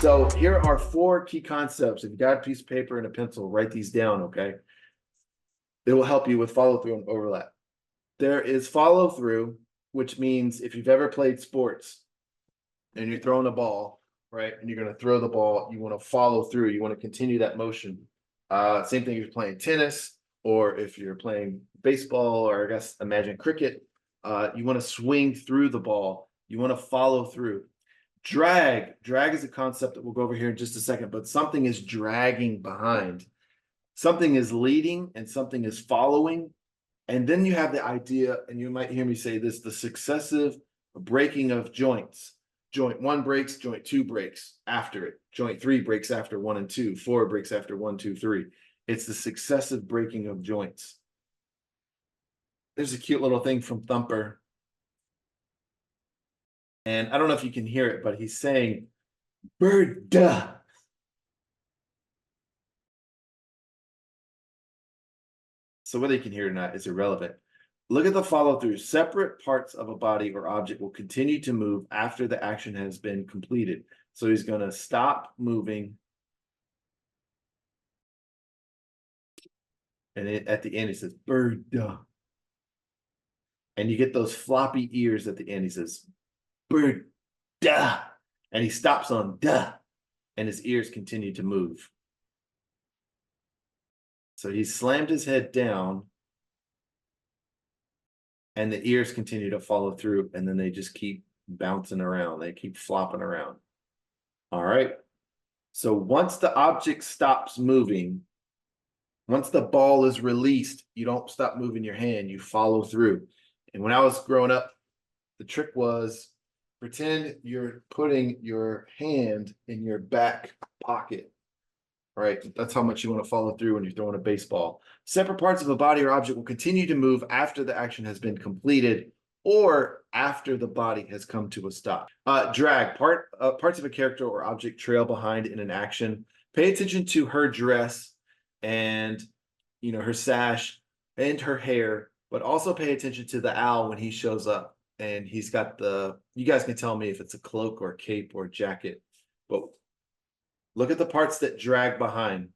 So here are 4 key concepts. If you got a piece of paper and a pencil, write these down, okay? It will help you with follow through and overlap. There is follow through, which means if you've ever played sports and you're throwing a ball, right? And you're going to throw the ball, you want to follow through, you want to continue that motion. Same thing if you're playing tennis or if you're playing baseball, or I guess imagine cricket. You want to swing through the ball, you want to follow through. Drag is a concept that we'll go over here in just a second, but something is dragging behind. Something is leading and something is following. And then you have the idea, and you might hear me say this, the successive breaking of joints. Joint 1 breaks, joint 2 breaks after it. Joint 3 breaks after 1 and 2. 4 breaks after 1, 2, 3. It's the successive breaking of joints. There's a cute little thing from Thumper. And I don't know if you can hear it, but he's saying, bird, duh. So whether you can hear it or not is irrelevant. Look at the follow through. Separate parts of a body or object will continue to move after the action has been completed. So he's going to stop moving. And at the end, he says, bird, duh. And you get those floppy ears at the end. He says, bird, duh. And he stops on duh. And his ears continue to move. So he slammed his head down. And the ears continue to follow through. And then they just keep bouncing around. They keep flopping around. All right. So once the object stops moving, once the ball is released, you don't stop moving your hand. You follow through. And when I was growing up, the trick was pretend you're putting your hand in your back pocket. All right, that's how much you want to follow through when you're throwing a baseball. Separate parts of a body or object will continue to move after the action has been completed or after the body has come to a stop. Drag, parts of a character or object trail behind in an action. Pay attention to her dress and her sash and her hair, but also pay attention to the owl when he shows up. And he's got you guys can tell me if it's a cloak or a cape or a jacket, but look at the parts that drag behind.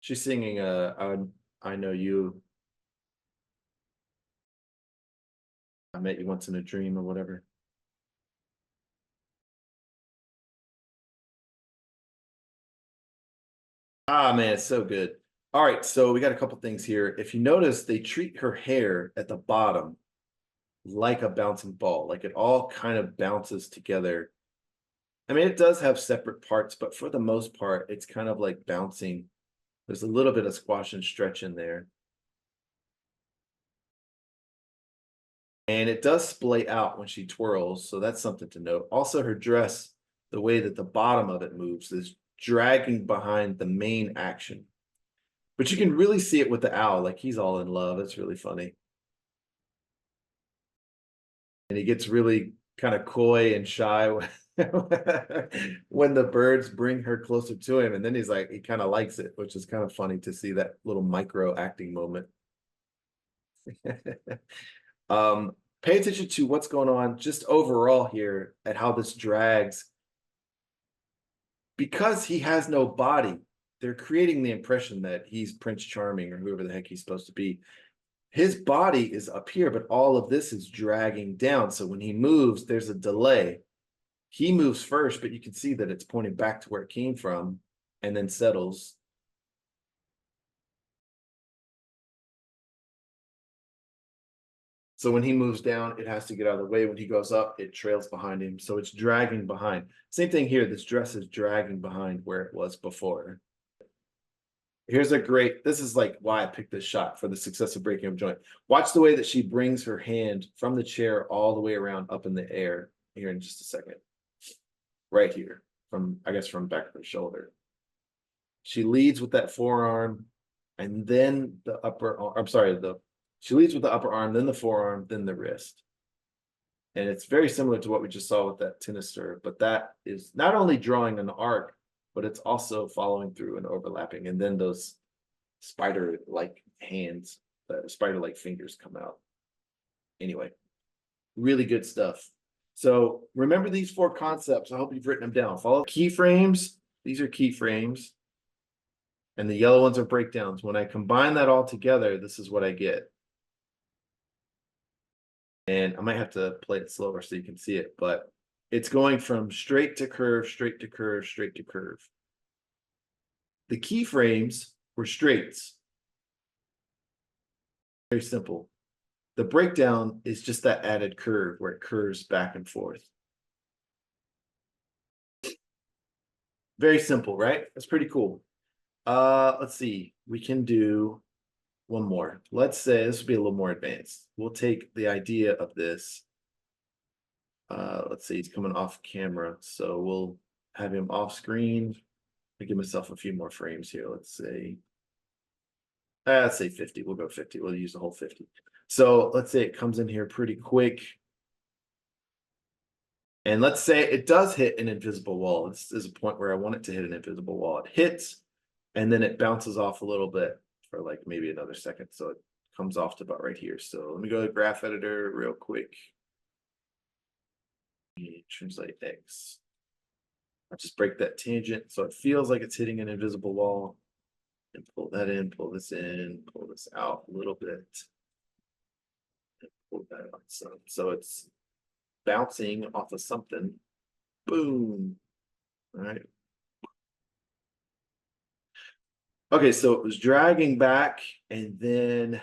She's singing I Know You. I Met You Once in a Dream or whatever. Ah, man, it's so good. All right, so we got a couple things here. If you notice, they treat her hair at the bottom like a bouncing ball, like it all kind of bounces together. I mean, it does have separate parts, but for the most part, it's kind of like bouncing. There's a little bit of squash and stretch in there. And it does splay out when she twirls, so that's something to note. Also, her dress, the way that the bottom of it moves, is dragging behind the main action. But you can really see it with the owl, like he's all in love. It's really funny. And he gets really kind of coy and shy when the birds bring her closer to him. And then he's like, he kind of likes it, which is kind of funny to see that little micro acting moment. Pay attention to what's going on just overall here at how this drags. Because he has no body, they're creating the impression that he's Prince Charming or whoever the heck he's supposed to be. His body is up here, but all of this is dragging down. So when he moves, there's a delay. He moves first, but you can see that it's pointing back to where it came from and then settles. So when he moves down, it has to get out of the way. When he goes up, it trails behind him. So it's dragging behind. Same thing here. This dress is dragging behind where it was before. Here's this is like why I picked this shot for the successive breaking of joint. Watch the way that she brings her hand from the chair all the way around up in the air here in just a second. Right here, I guess from back of her shoulder. She leads with that forearm and then the upper arm. I'm sorry, she leads with the upper arm, then the forearm, then the wrist. And it's very similar to what we just saw with that tenister, but that is not only drawing an arc, but it's also following through and overlapping. And then those spider-like hands, spider-like fingers come out. Anyway, really good stuff. So remember these 4 concepts. I hope you've written them down. Follow keyframes. These are keyframes. And the yellow ones are breakdowns. When I combine that all together, this is what I get. And I might have to play it slower so you can see it, but it's going from straight to curve, straight to curve, straight to curve. The keyframes were straights. Very simple. The breakdown is just that added curve where it curves back and forth. Very simple, right? That's pretty cool. Let's see. We can do one more. Let's say this will be a little more advanced. We'll take the idea of this. Let's say he's coming off camera, so we'll have him off screen. I'll give myself a few more frames here. Let's say 50. We'll go 50. We'll use the whole 50. So let's say it comes in here pretty quick. And let's say it does hit an invisible wall. This is a point where I want it to hit an invisible wall. It hits, and then it bounces off a little bit for like maybe another second. So it comes off to about right here. So let me go to graph editor real quick. Translate X. I'll just break that tangent so it feels like it's hitting an invisible wall. And pull that in, pull this in, pull this out a little bit. And pull that out some. So it's bouncing off of something. Boom. All right. Okay, so it was dragging back, and then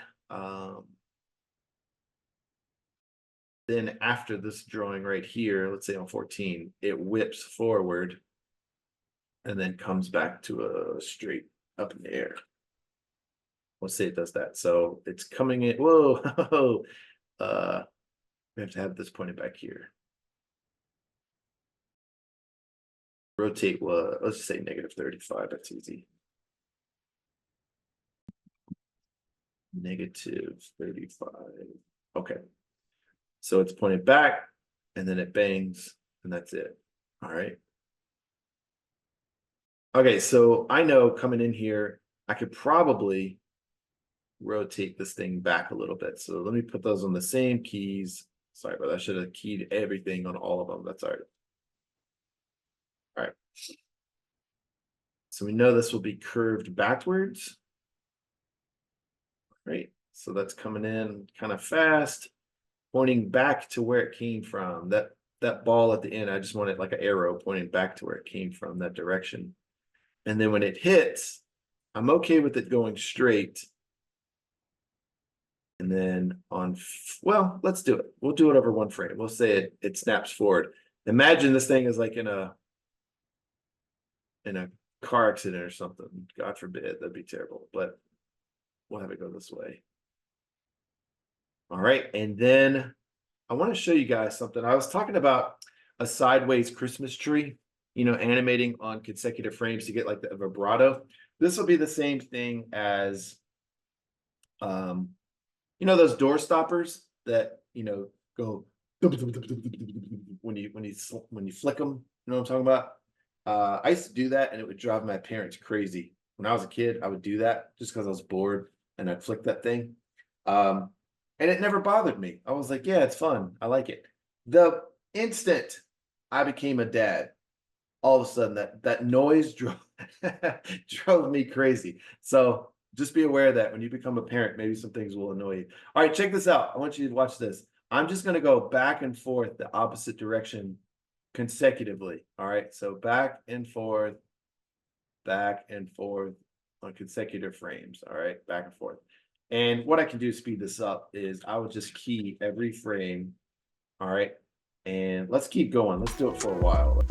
after this drawing right here, let's say on 14, it whips forward and then comes back to a straight up in the air. Let's say it does that. So it's coming in. Whoa. We have to have this pointed back here. Rotate what? Let's just say -35. That's easy. -35. Okay. So it's pointed back, and then it bangs, and that's it. All right. Okay, so I know coming in here, I could probably rotate this thing back a little bit. So let me put those on the same keys. Sorry, but I should have keyed everything on all of them. That's all right. All right. So we know this will be curved backwards. Right. So that's coming in kind of fast, pointing back to where it came from. That ball at the end, I just want it like an arrow pointing back to where it came from, that direction. And then when it hits, I'm okay with it going straight. And then well, let's do it. We'll do it over one frame. We'll say it snaps forward. Imagine this thing is like in a car accident or something. God forbid, that'd be terrible. But we'll have it go this way. All right, and then I want to show you guys something. I was talking about a sideways Christmas tree, animating on consecutive frames to get like the vibrato. This will be the same thing as, those door stoppers that, go when you flick them. You know what I'm talking about? I used to do that, and it would drive my parents crazy. When I was a kid, I would do that just because I was bored, and I'd flick that thing. And it never bothered me. I was like, yeah, it's fun. I like it. The instant I became a dad, all of a sudden that noise drove me crazy. So just be aware that when you become a parent, maybe some things will annoy you. All right, check this out. I want you to watch this. I'm just going to go back and forth the opposite direction consecutively. All right, so back and forth on consecutive frames. All right, back and forth. And what I can do to speed this up is I would just key every frame. All right, and let's keep going. Let's do it for a while.